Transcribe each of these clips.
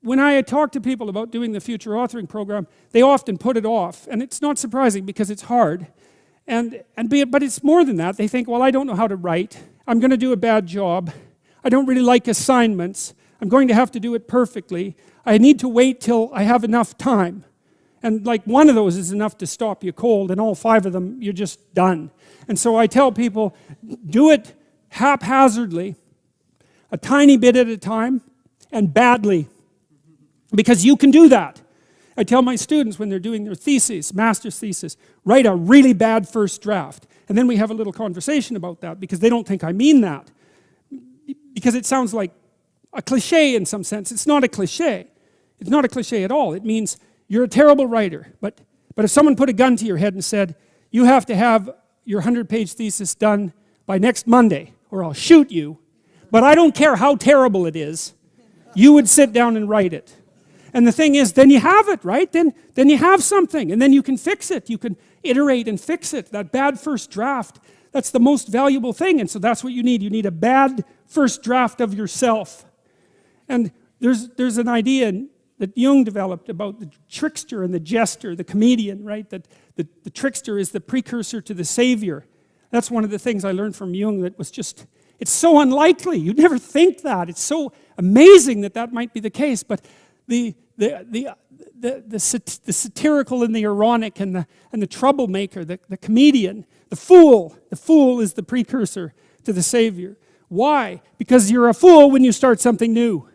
when I talk to people about doing the future authoring program, they often put it off. And it's not surprising because it's hard. But it's more than that. They think, well, I don't know how to write. I'm going to do a bad job. I don't really like assignments. I'm going to have to do it perfectly. I need to wait till I have enough time. And like one of those is enough to stop you cold, and all 5 of them, you're just done. And so I tell people, do it haphazardly, a tiny bit at a time, and badly. Because you can do that. I tell my students when they're doing their thesis, master's thesis, write a really bad first draft. And then we have a little conversation about that because they don't think I mean that. Because it sounds like a cliche in some sense. It's not a cliche. It's not a cliche at all. It means you're a terrible writer. But if someone put a gun to your head and said, you have to have your 100-page thesis done by next Monday or I'll shoot you, but I don't care how terrible it is, you would sit down and write it. And the thing is, then you have it, right? Then you have something, and then you can fix it. You can iterate and fix it. That bad first draft, that's the most valuable thing, and so that's what you need. You need a bad first draft of yourself. And there's an idea that Jung developed about the trickster and the jester, the comedian, right? That the trickster is the precursor to the savior. That's one of the things I learned from Jung that was just, it's so unlikely. You'd never think that. It's so amazing that might be the case, but the satirical and the ironic and the troublemaker, the comedian, the fool is the precursor to the savior. Why? Because you're a fool when you start something new.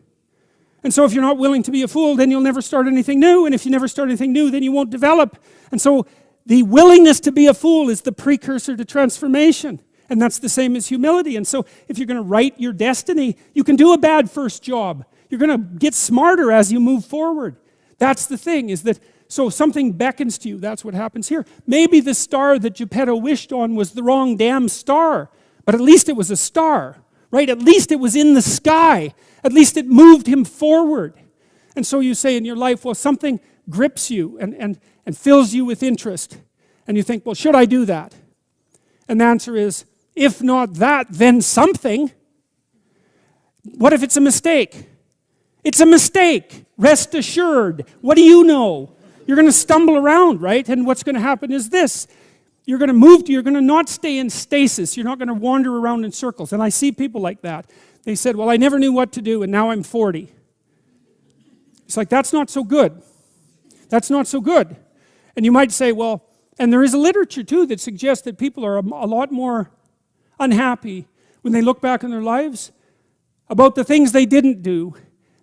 And so if you're not willing to be a fool, then you'll never start anything new. And if you never start anything new, then you won't develop. And so the willingness to be a fool is the precursor to transformation. And that's the same as humility. And so if you're going to write your destiny, you can do a bad first job. You're going to get smarter as you move forward. That's the thing, is that, so something beckons to you. That's what happens here. Maybe the star that Geppetto wished on was the wrong damn star, but at least it was a star, right? At least it was in the sky. At least it moved him forward. And so you say in your life, well, something grips you and fills you with interest. And you think, well, should I do that? And the answer is, if not that, then something. What if it's a mistake? It's a mistake. Rest assured. What do you know? You're going to stumble around, right? And what's going to happen is this. You're going to not stay in stasis. You're not going to wander around in circles. And I see people like that. They said, well, I never knew what to do, and now I'm 40. It's like, that's not so good. That's not so good. And you might say, well, and there is a literature, too, that suggests that people are a lot more unhappy when they look back on their lives about the things they didn't do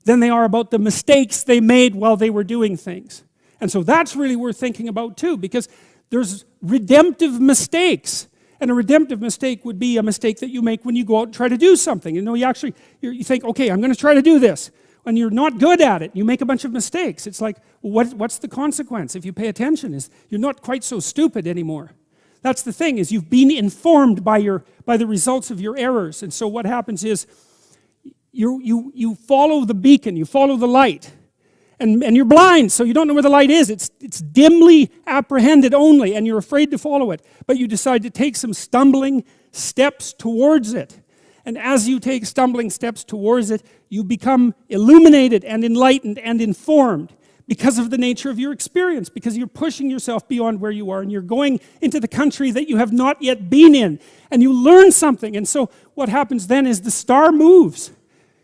than they are about the mistakes they made while they were doing things. And so that's really worth thinking about too, because there's redemptive mistakes. And a redemptive mistake would be a mistake that you make when you go out and try to do something. You know, you think, okay, I'm going to try to do this. When you're not good at it, you make a bunch of mistakes. It's like, well, what's the consequence? If you pay attention, is you're not quite so stupid anymore. That's the thing, is you've been informed by the results of your errors. And so what happens is, you follow the beacon, you follow the light, and you're blind, so you don't know where the light is. It's dimly apprehended only, and you're afraid to follow it. But you decide to take some stumbling steps towards it. And as you take stumbling steps towards it, you become illuminated and enlightened and informed because of the nature of your experience, because you're pushing yourself beyond where you are, and you're going into the country that you have not yet been in, and you learn something. And so what happens then is the star moves.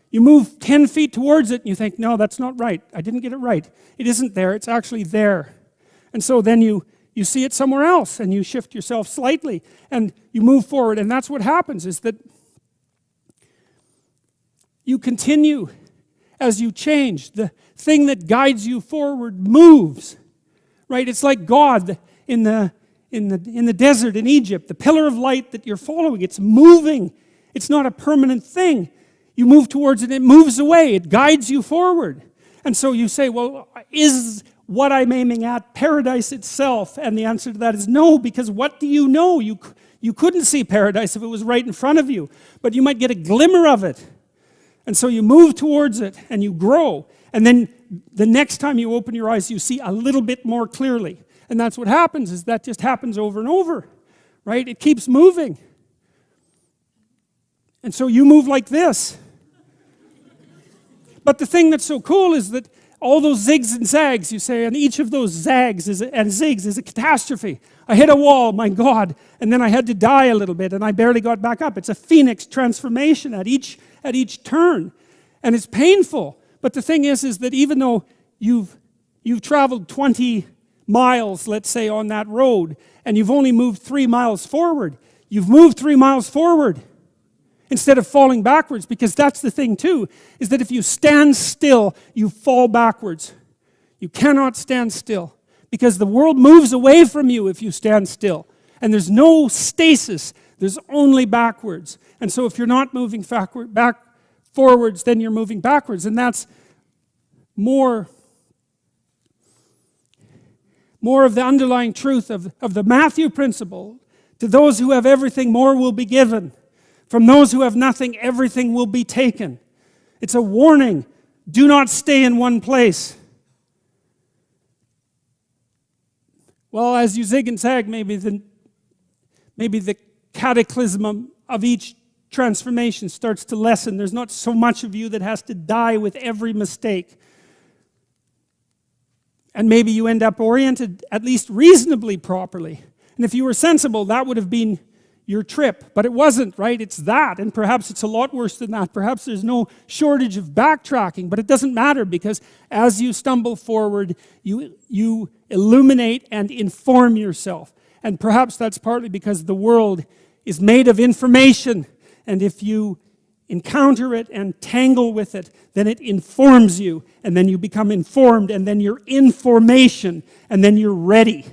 You move 10 feet towards it, and you think, no, that's not right. I didn't get it right. It isn't there. It's actually there. And so then you see it somewhere else, and you shift yourself slightly, and you move forward. And that's what happens, is that you continue as you change. The thing that guides you forward moves, right? It's like God in the desert in Egypt, the pillar of light that you're following. It's moving. It's not a permanent thing. You move towards it, it moves away, it guides you forward. And so you say, well, is what I'm aiming at paradise itself? And the answer to that is no, because what do you know? You couldn't see paradise if it was right in front of you, but you might get a glimmer of it. And so you move towards it, and you grow. And then the next time you open your eyes, you see a little bit more clearly. And that's what happens, is that just happens over and over, right? It keeps moving. And so you move like this. But the thing that's so cool is that all those zigs and zags, you say, and each of those zags and zigs is a catastrophe. I hit a wall, my God, and then I had to die a little bit, and I barely got back up. It's a phoenix transformation at each turn, and it's painful. But the thing is that even though you've traveled 20 miles, let's say, on that road, and you've only moved 3 miles forward, you've moved 3 miles forward instead of falling backwards, because that's the thing too, is that if you stand still, you fall backwards. You cannot stand still, because the world moves away from you if you stand still. And there's no stasis, there's only backwards. And so if you're not moving forwards, then you're moving backwards. And that's more of the underlying truth of the Matthew principle. To those who have everything, more will be given. From those who have nothing, everything will be taken. It's a warning. Do not stay in one place. Well, as you zig and zag, maybe the cataclysm of each transformation starts to lessen. There's not so much of you that has to die with every mistake. And maybe you end up oriented at least reasonably properly. And if you were sensible, that would have been your trip. But it wasn't, right? It's that. And perhaps it's a lot worse than that. Perhaps there's no shortage of backtracking. But it doesn't matter, because as you stumble forward, you illuminate and inform yourself. And perhaps that's partly because the world is made of information. And if you encounter it and tangle with it, then it informs you. And then you become informed. And then you're information. And then you're ready.